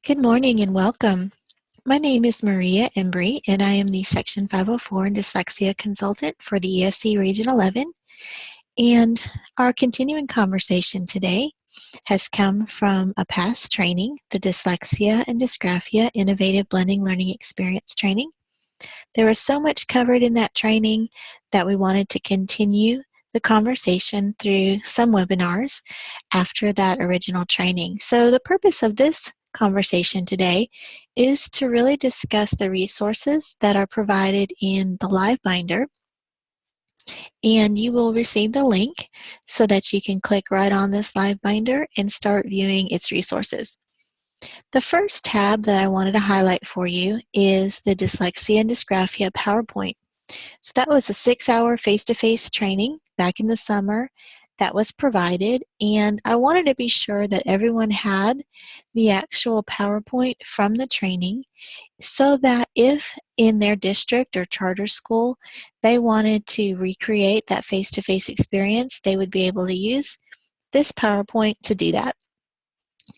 Good morning and welcome. My name is Maria Embry, and I am the Section 504 and Dyslexia Consultant for the ESC Region 11. And our continuing conversation today has come from a past training, the Dyslexia and Dysgraphia Innovative Blending Learning Experience training. There was so much covered in that training that we wanted to continue the conversation through some webinars after that original training. So the purpose of this conversation today is to really discuss the resources that are provided in the LiveBinder, and you will receive the link so that you can click right on this LiveBinder and start viewing its resources. The first tab that I wanted to highlight for you is the Dyslexia and Dysgraphia PowerPoint. So that was a 6-hour face-to-face training back in the summer that was provided, and I wanted to be sure that everyone had the actual PowerPoint from the training so that if in their district or charter school they wanted to recreate that face-to-face experience, they would be able to use this PowerPoint to do that.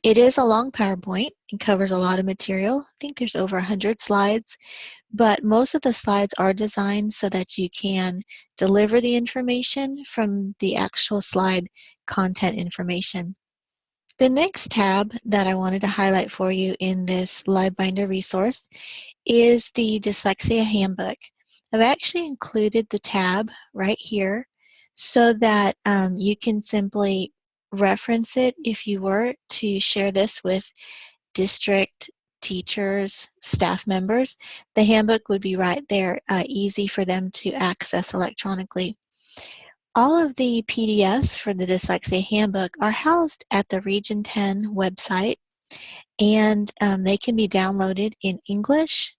It is a long PowerPoint and covers a lot of material. I think there's over 100 slides, but most of the slides are designed so that you can deliver the information from the actual slide content information. The next tab that I wanted to highlight for you in this LiveBinder resource is the Dyslexia Handbook. I've actually included the tab right here so that you can simply reference it if you were to share this with district teachers, staff members. The handbook would be right there, easy for them to access electronically. All of the PDFs for the Dyslexia Handbook are housed at the Region 10 website, and they can be downloaded in English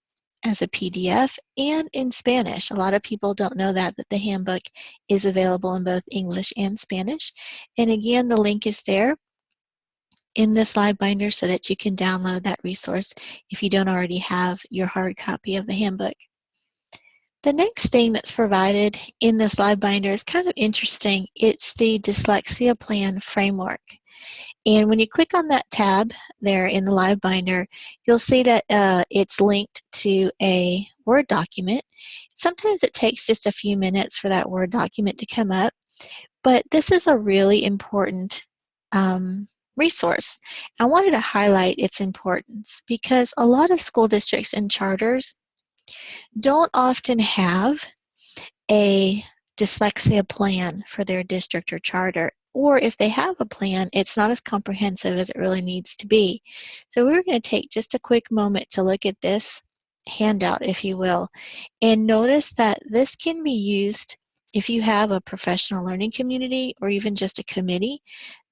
as a PDF and in Spanish. A lot of people don't know that the handbook is available in both English and Spanish. And again, the link is there in this LiveBinder so that you can download that resource if you don't already have your hard copy of the handbook. The next thing that's provided in this LiveBinder is kind of interesting. It's the Dyslexia Plan Framework. And when you click on that tab there in the LiveBinder, you'll see that it's linked to a Word document. Sometimes it takes just a few minutes for that Word document to come up, but this is a really important resource. I wanted to highlight its importance because a lot of school districts and charters don't often have a dyslexia plan for their district or charter, or if they have a plan, it's not as comprehensive as it really needs to be. So we're going to take just a quick moment to look at this handout, if you will, and notice that this can be used if you have a professional learning community or even just a committee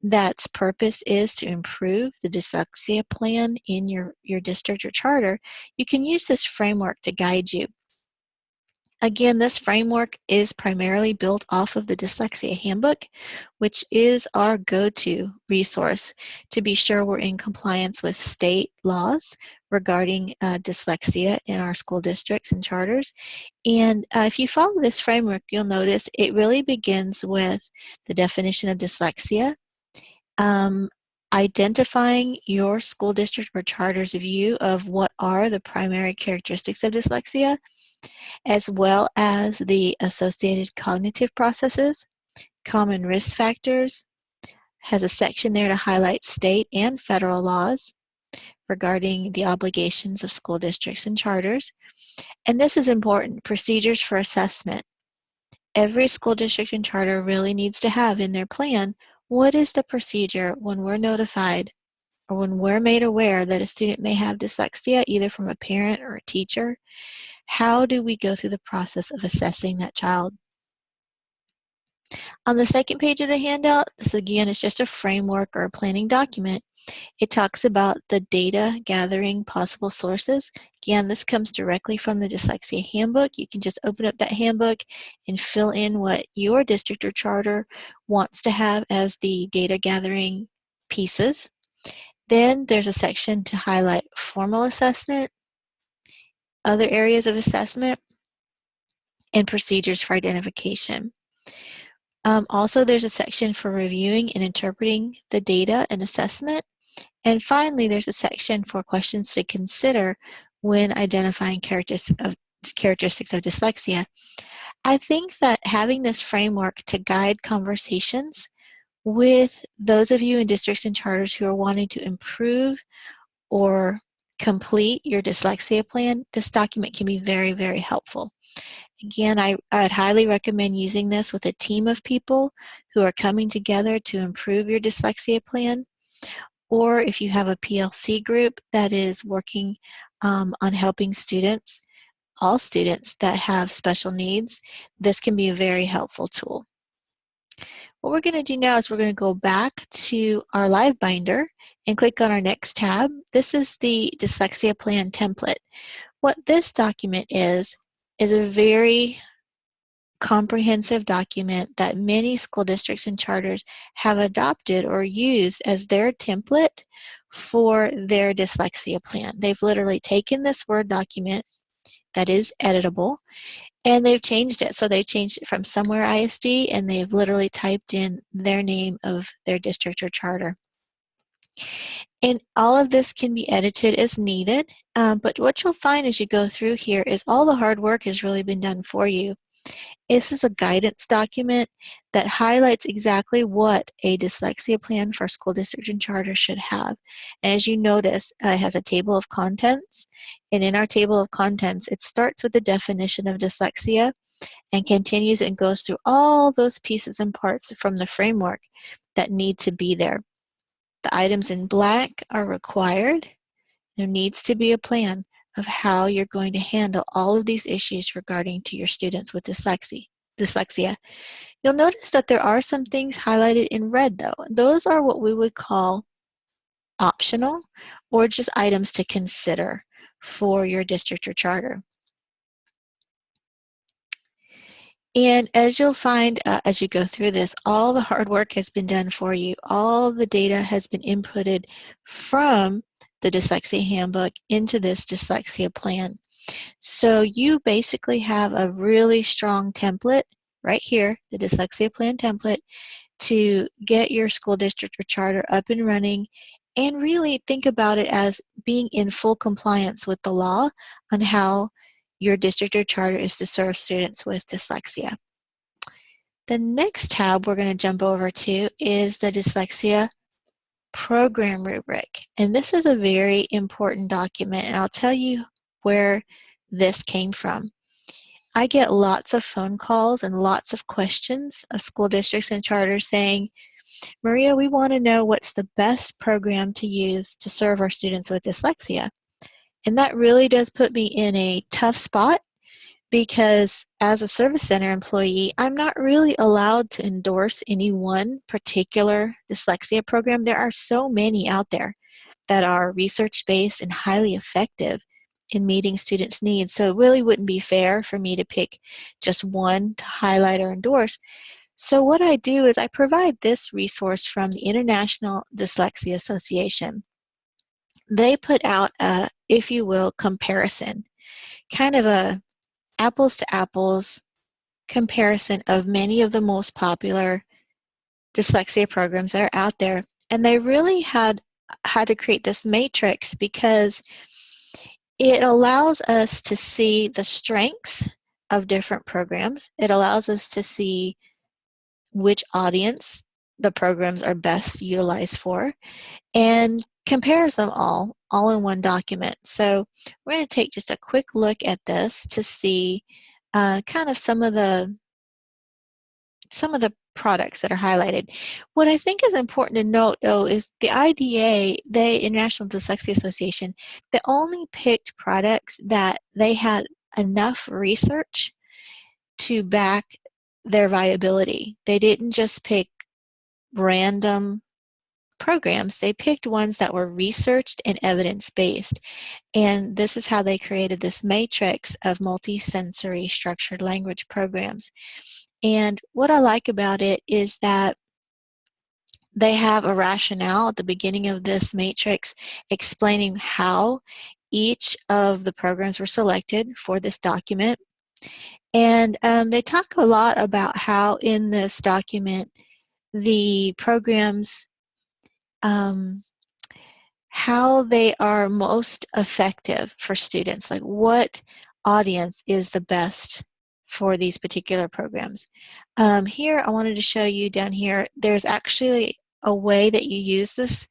that's purpose is to improve the dyslexia plan in your district or charter. You can use this framework to guide you. Again, this framework is primarily built off of the Dyslexia Handbook, which is our go-to resource to be sure we're in compliance with state laws regarding dyslexia in our school districts and charters. And if you follow this framework, you'll notice it really begins with the definition of dyslexia, identifying your school district or charter's view of what are the primary characteristics of dyslexia, as well as the associated cognitive processes, common risk factors, has a section there to highlight state and federal laws regarding the obligations of school districts and charters. And this is important, procedures for assessment. Every school district and charter really needs to have in their plan, what is the procedure when we're notified or when we're made aware that a student may have dyslexia, either from a parent or a teacher? How do we go through the process of assessing that child? On the second page of the handout, this again is just a framework or a planning document. It talks about the data gathering possible sources. Again, this comes directly from the Dyslexia Handbook. You can just open up that handbook and fill in what your district or charter wants to have as the data gathering pieces. Then there's a section to highlight formal assessment, other areas of assessment, and procedures for identification. Also, there's a section for reviewing and interpreting the data and assessment. And finally, there's a section for questions to consider when identifying characteristics of dyslexia. I think that having this framework to guide conversations with those of you in districts and charters who are wanting to improve or complete your dyslexia plan, this document can be very, very helpful. Again, I'd highly recommend using this with a team of people who are coming together to improve your dyslexia plan, or if you have a PLC group that is working on helping students, all students that have special needs, this can be a very helpful tool. What we're going to do now is we're going to go back to our LiveBinder and click on our next tab. This is the Dyslexia Plan template. What this document is a very comprehensive document that many school districts and charters have adopted or used as their template for their dyslexia plan. They've literally taken this Word document that is editable, and they've changed it. So they changed it from Somewhere ISD, and they've literally typed in their name of their district or charter. And all of this can be edited as needed, but what you'll find as you go through here is all the hard work has really been done for you. This is a guidance document that highlights exactly what a dyslexia plan for school district and charter should have. And as you notice, it has a table of contents. And in our table of contents, it starts with the definition of dyslexia and continues and goes through all those pieces and parts from the framework that need to be there. The items in black are required. There needs to be a plan of how you're going to handle all of these issues regarding to your students with dyslexia. You'll notice that there are some things highlighted in red though. Those are what we would call optional or just items to consider for your district or charter. And as you'll find as you go through this, all the hard work has been done for you. All the data has been inputted from the Dyslexia Handbook into this dyslexia plan. So you basically have a really strong template right here, the Dyslexia Plan template, to get your school district or charter up and running and really think about it as being in full compliance with the law on how your district or charter is to serve students with dyslexia. The next tab we're going to jump over to is the Dyslexia Program Rubric. And this is a very important document, and I'll tell you where this came from. I get lots of phone calls and lots of questions of school districts and charters saying, Maria, we want to know what's the best program to use to serve our students with dyslexia. And that really does put me in a tough spot because as a service center employee, I'm not really allowed to endorse any one particular dyslexia program. There are so many out there that are research-based and highly effective in meeting students' needs. So it really wouldn't be fair for me to pick just one to highlight or endorse. So what I do is I provide this resource from the International Dyslexia Association. They put out a, if you will, comparison, kind of a apples to apples comparison of many of the most popular dyslexia programs that are out there. And they really had to create this matrix because it allows us to see the strengths of different programs. It allows us to see which audience the programs are best utilized for and compares them all in one document. So we're going to take just a quick look at this to see kind of some of the products that are highlighted. What I think is important to note, though, is the IDA, the International Dyslexia Association, they only picked products that they had enough research to back their viability. They didn't just pick random programs. They picked ones that were researched and evidence-based. And this is how they created this matrix of multisensory structured language programs. And what I like about it is that they have a rationale at the beginning of this matrix explaining how each of the programs were selected for this document. And they talk a lot about how in this document the programs how they are most effective for students, like what audience is the best for these particular programs. Here, I wanted to show you down here, there's actually a way that you use this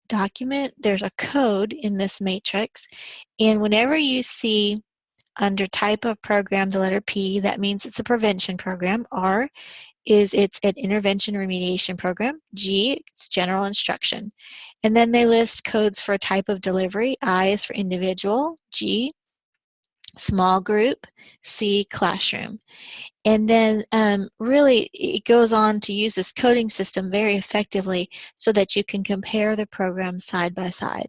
document. There's a code in this matrix, and whenever you see under type of program the letter P, that means it's a prevention program. R is it's an intervention remediation program. G, it's general instruction. And then they list codes for type of delivery. I is for individual. G, small group. C, classroom. And then really it goes on to use this coding system very effectively so that you can compare the programs side by side.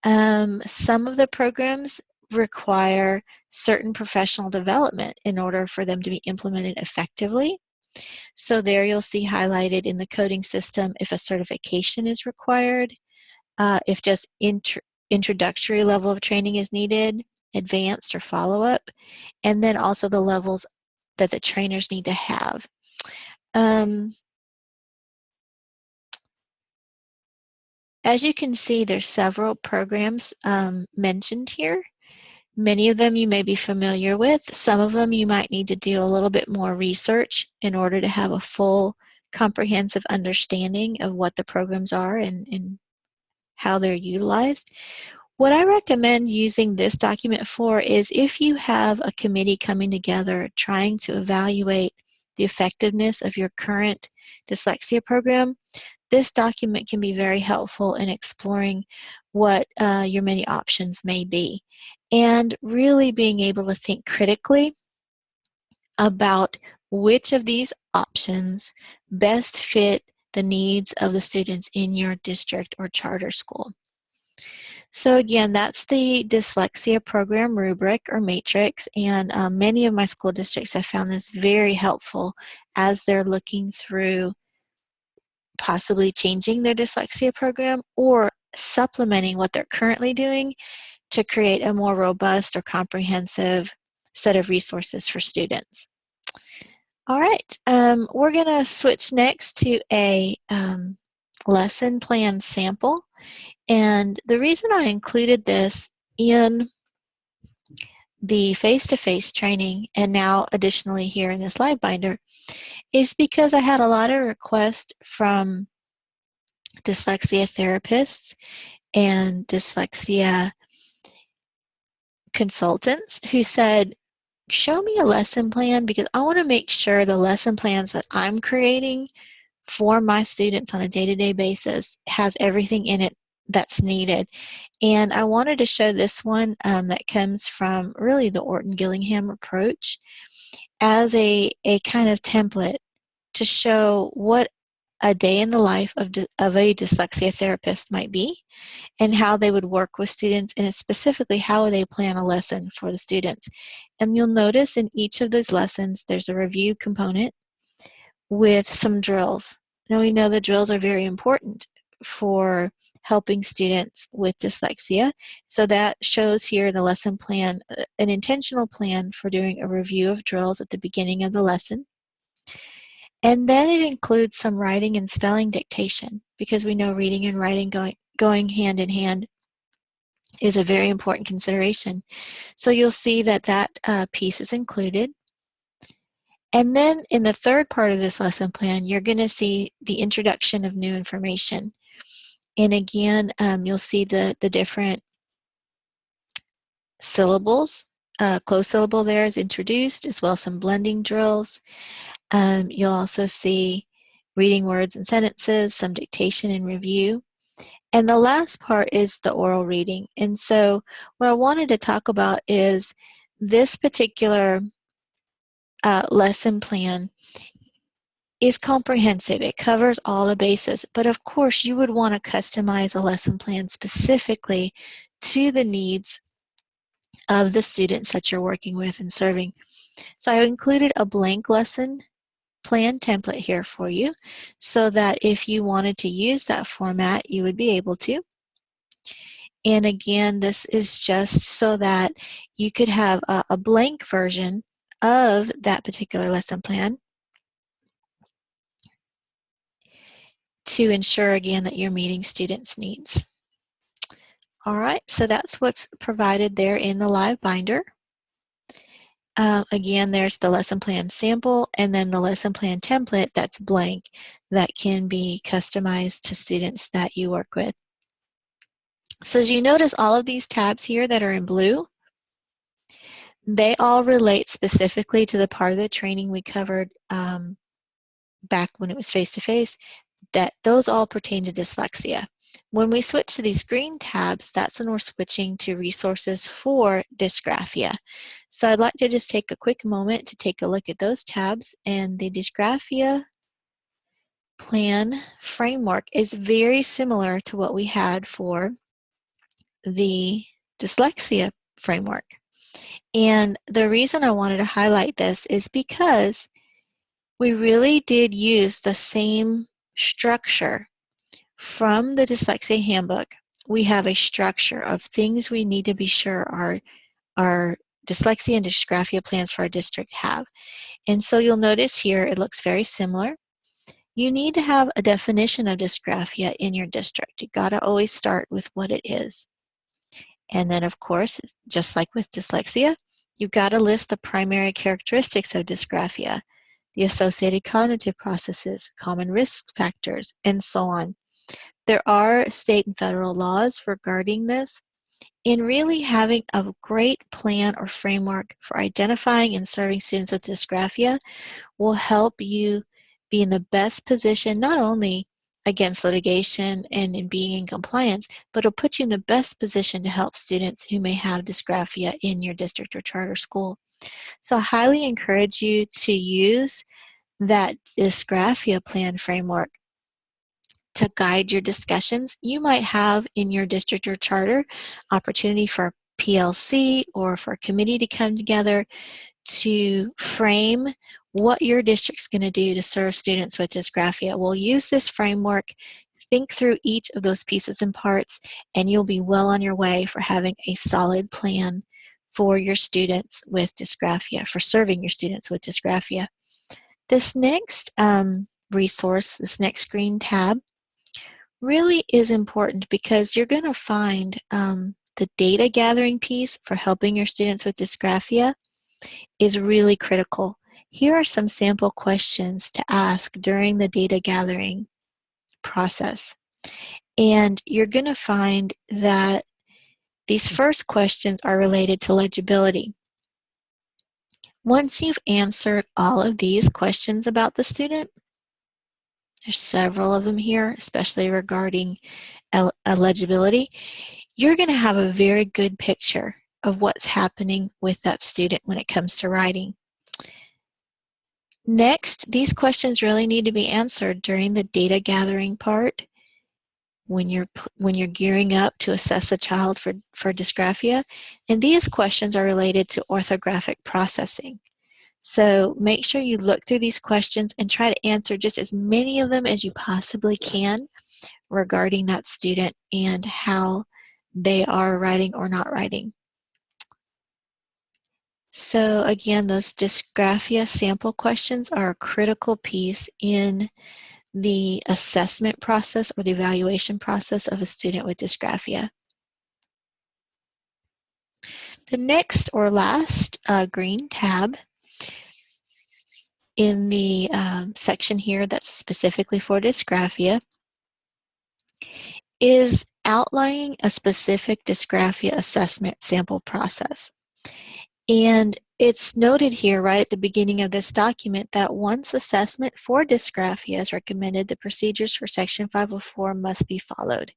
Some of the programs require certain professional development in order for them to be implemented effectively. So there you'll see highlighted in the coding system if a certification is required, if just introductory level of training is needed, advanced or follow-up, and then also the levels that the trainers need to have. As you can see, there's several programs mentioned here. Many of them you may be familiar with. Some of them you might need to do a little bit more research in order to have a full comprehensive understanding of what the programs are and how they're utilized. What I recommend using this document for is if you have a committee coming together trying to evaluate the effectiveness of your current dyslexia program, this document can be very helpful in exploring what your many options may be and really being able to think critically about which of these options best fit the needs of the students in your district or charter school. So again, that's the dyslexia program rubric or matrix, and many of my school districts have found this very helpful as they're looking through possibly changing their dyslexia program or supplementing what they're currently doing to create a more robust or comprehensive set of resources for students. All right, we're going to switch next to a lesson plan sample. And the reason I included this in the face-to-face training and now additionally here in this LiveBinder is because I had a lot of requests from dyslexia therapists and dyslexia consultants who said, show me a lesson plan because I want to make sure the lesson plans that I'm creating for my students on a day-to-day basis has everything in it that's needed. And I wanted to show this one that comes from really the Orton-Gillingham approach as a kind of template to show what a day in the life of a dyslexia therapist might be and how they would work with students, and specifically how they plan a lesson for the students. And you'll notice in each of those lessons there's a review component with some drills. Now we know the drills are very important for helping students with dyslexia. So that shows here in the lesson plan an intentional plan for doing a review of drills at the beginning of the lesson. And then it includes some writing and spelling dictation because we know reading and writing going hand in hand is a very important consideration. So you'll see that that piece is included. And then in the third part of this lesson plan, you're going to see the introduction of new information. And again, you'll see the different syllables. Closed syllable there is introduced, as well as some blending drills. You'll also see reading words and sentences, some dictation and review. And the last part is the oral reading. And so what I wanted to talk about is this particular lesson plan is comprehensive. It covers all the bases. But of course, you would want to customize a lesson plan specifically to the needs of the students that you're working with and serving. So I included a blank lesson plan template here for you so that if you wanted to use that format, you would be able to. And again, this is just so that you could have a blank version of that particular lesson plan. to ensure, again, that you're meeting students' needs. All right, so that's what's provided there in the LiveBinder. Again, there's the lesson plan sample and then the lesson plan template that's blank that can be customized to students that you work with. So as you notice, all of these tabs here that are in blue, they all relate specifically to the part of the training we covered back when it was face-to-face, that those all pertain to dyslexia. When we switch to these green tabs, that's when we're switching to resources for dysgraphia. So I'd like to just take a quick moment to take a look at those tabs, and the dysgraphia plan framework is very similar to what we had for the dyslexia framework. And the reason I wanted to highlight this is because we really did use the same structure from the Dyslexia Handbook. We have a structure of things we need to be sure our dyslexia and dysgraphia plans for our district have. And so you'll notice here it looks very similar. You need to have a definition of dysgraphia in your district. You've got to always start with what it is. And then, of course, just like with dyslexia, you've got to list the primary characteristics of dysgraphia, the associated cognitive processes, common risk factors, and so on. There are state and federal laws regarding this. In really having a great plan or framework for identifying and serving students with dysgraphia will help you be in the best position, not only against litigation and in being in compliance, but it'll put you in the best position to help students who may have dysgraphia in your district or charter school. So I highly encourage you to use that dysgraphia plan framework to guide your discussions. You might have in your district or charter opportunity for PLC or for a committee to come together to frame what your district's going to do to serve students with dysgraphia. We'll use this framework, think through each of those pieces and parts, and you'll be well on your way for having a solid plan for your students with dysgraphia, for serving your students with dysgraphia. This next resource, this next green tab, really is important because you're going to find the data gathering piece for helping your students with dysgraphia is really critical. Here are some sample questions to ask during the data gathering process. And you're going to find that these first questions are related to legibility. Once you've answered all of these questions about the student, there's several of them here, especially regarding legibility, you're going to have a very good picture of what's happening with that student when it comes to writing. Next, these questions really need to be answered during the data gathering part when you're gearing up to assess a child for dysgraphia. And these questions are related to orthographic processing. So make sure you look through these questions and try to answer just as many of them as you possibly can regarding that student and how they are writing or not writing. So again, those dysgraphia sample questions are a critical piece in the assessment process or the evaluation process of a student with dysgraphia. The next or last green tab in the section here that's specifically for dysgraphia is outlining a specific dysgraphia assessment sample process. And it's noted here right at the beginning of this document that once assessment for dysgraphia is recommended, the procedures for Section 504 must be followed.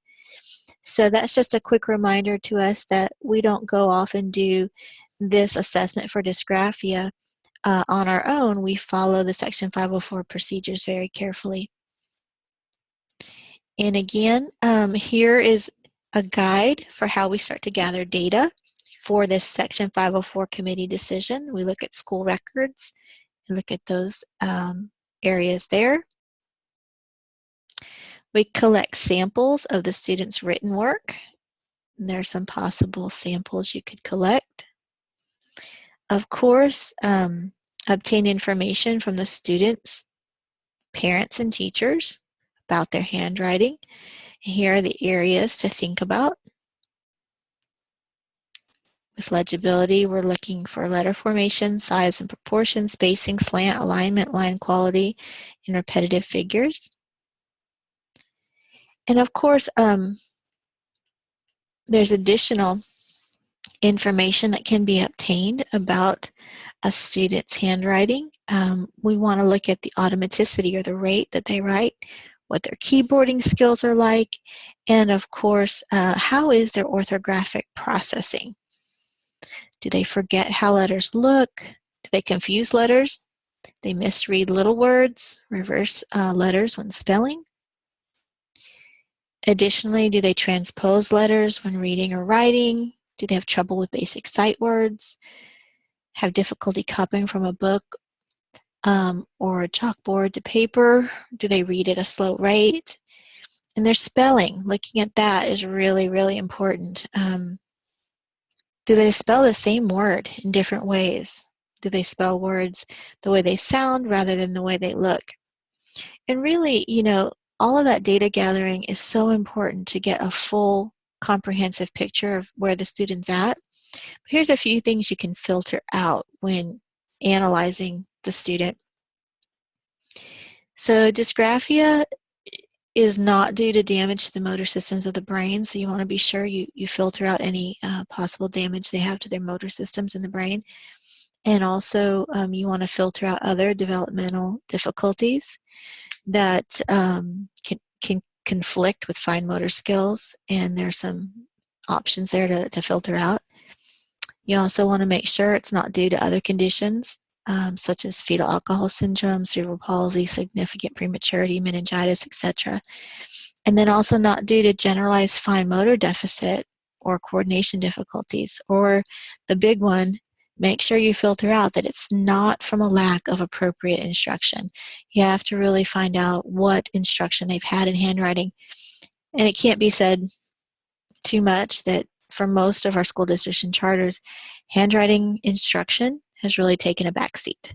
So that's just a quick reminder to us that we don't go off and do this assessment for dysgraphia on our own. We follow the Section 504 procedures very carefully. And again, here is a guide for how we start to gather data for this Section 504 committee decision. We look at school records and look at those areas there. We collect samples of the student's written work. And there are some possible samples you could collect. Of course, obtain information from the students, parents, and teachers about their handwriting. Here are the areas to think about. With legibility, we're looking for letter formation, size and proportion, spacing, slant, alignment, line quality, and repetitive figures. And of course, there's additional information that can be obtained about a student's handwriting. We want to look at the automaticity or the rate that they write, what their keyboarding skills are like, and of course, how is their orthographic processing? Do they forget how letters look? Do they confuse letters? They misread little words, reverse letters when spelling. Additionally, do they transpose letters when reading or writing? Do they have trouble with basic sight words? Have difficulty copying from a book or a chalkboard to paper? Do they read at a slow rate? And their spelling, looking at that is really, really important. Do they spell the same word in different ways? Do they spell words the way they sound rather than the way they look? And really, you know, all of that data gathering is so important to get a full comprehensive picture of where the student's at. Here's a few things you can filter out when analyzing the student. So dysgraphia is not due to damage to the motor systems of the brain, so you want to be sure you filter out any possible damage they have to their motor systems in the brain. And also you want to filter out other developmental difficulties that can conflict with fine motor skills, and there's some options there to filter out. You also want to make sure it's not due to other conditions such as fetal alcohol syndrome, cerebral palsy, significant prematurity, meningitis, etc. And then also not due to generalized fine motor deficit or coordination difficulties. Or the big one, make sure you filter out that it's not from a lack of appropriate instruction. You have to really find out what instruction they've had in handwriting. And it can't be said too much that for most of our school districts and charters, handwriting instruction has really taken a backseat.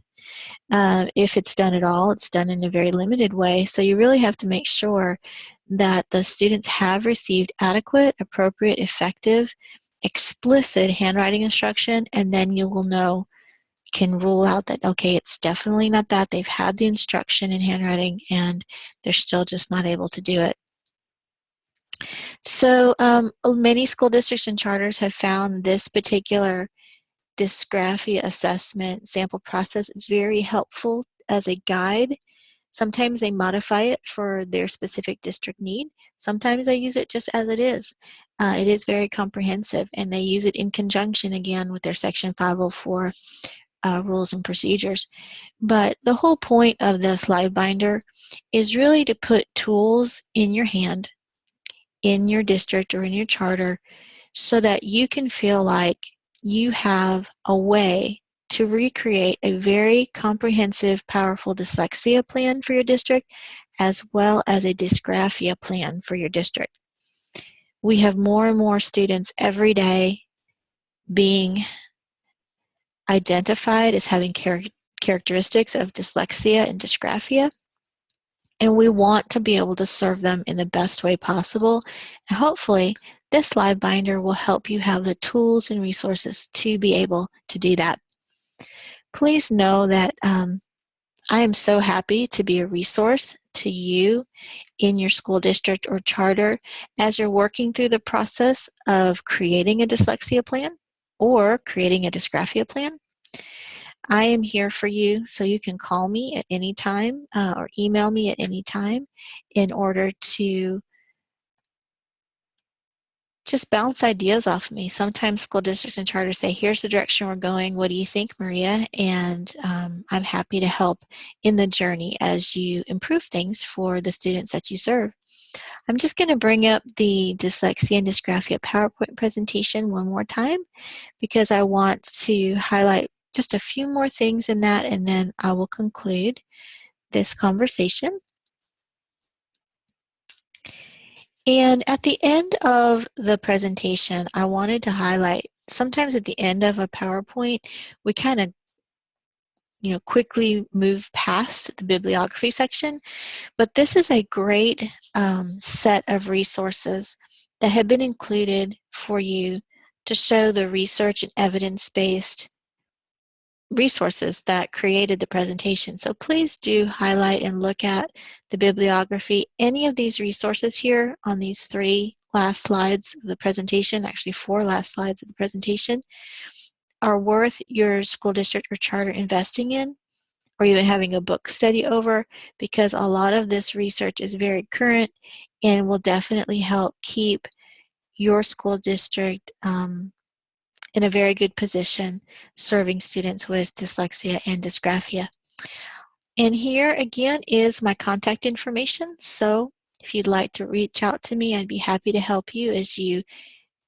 If it's done at all, it's done in a very limited way. So you really have to make sure that the students have received adequate, appropriate, effective, explicit handwriting instruction, and then you will know, can rule out that, okay, it's definitely not that. They've had the instruction in handwriting and they're still just not able to do it. So many school districts and charters have found this particular dysgraphia assessment sample process very helpful as a guide. Sometimes they modify it for their specific district need. Sometimes they use it just as it is. It is very comprehensive, and they use it in conjunction again with their Section 504 rules and procedures. But the whole point of this LiveBinder is really to put tools in your hand, in your district or in your charter, so that you can feel like you have a way to recreate a very comprehensive, powerful dyslexia plan for your district, as well as a dysgraphia plan for your district. We have more and more students every day being identified as having characteristics of dyslexia and dysgraphia, and we want to be able to serve them in the best way possible. And hopefully, this LiveBinder will help you have the tools and resources to be able to do that. Please know that I am so happy to be a resource to you in your school district or charter as you're working through the process of creating a dyslexia plan or creating a dysgraphia plan. I am here for you, so you can call me at any time or email me at any time in order to just bounce ideas off me. Sometimes school districts and charters say, here's the direction we're going. What do you think, Maria? And I'm happy to help in the journey as you improve things for the students that you serve. I'm just going to bring up the Dyslexia and Dysgraphia PowerPoint presentation one more time because I want to highlight just a few more things in that, and then I will conclude this conversation. And at the end of the presentation, I wanted to highlight, sometimes at the end of a PowerPoint, we kind of quickly move past the bibliography section. But this is a great set of resources that have been included for you to show the research and evidence-based resources that created the presentation. So please do highlight and look at the bibliography. Any of these resources here on these 3 last slides of the presentation, actually 4 last slides of the presentation, are worth your school district or charter investing in, or even having a book study over, because a lot of this research is very current and will definitely help keep your school district in a very good position serving students with dyslexia and dysgraphia. And here again is my contact information. So if you'd like to reach out to me, I'd be happy to help you as you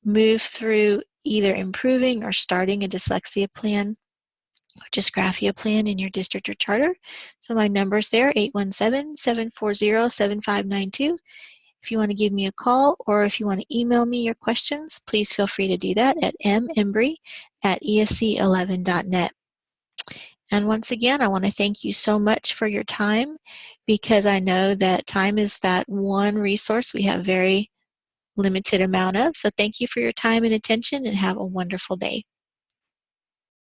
move through either improving or starting a dyslexia plan or dysgraphia plan in your district or charter. So my number's there, 817-740-7592. If you want to give me a call or if you want to email me your questions, please feel free to do that at membry@esc11.net. And once again, I want to thank you so much for your time, because I know that time is that one resource we have very limited amount of. So thank you for your time and attention, and have a wonderful day.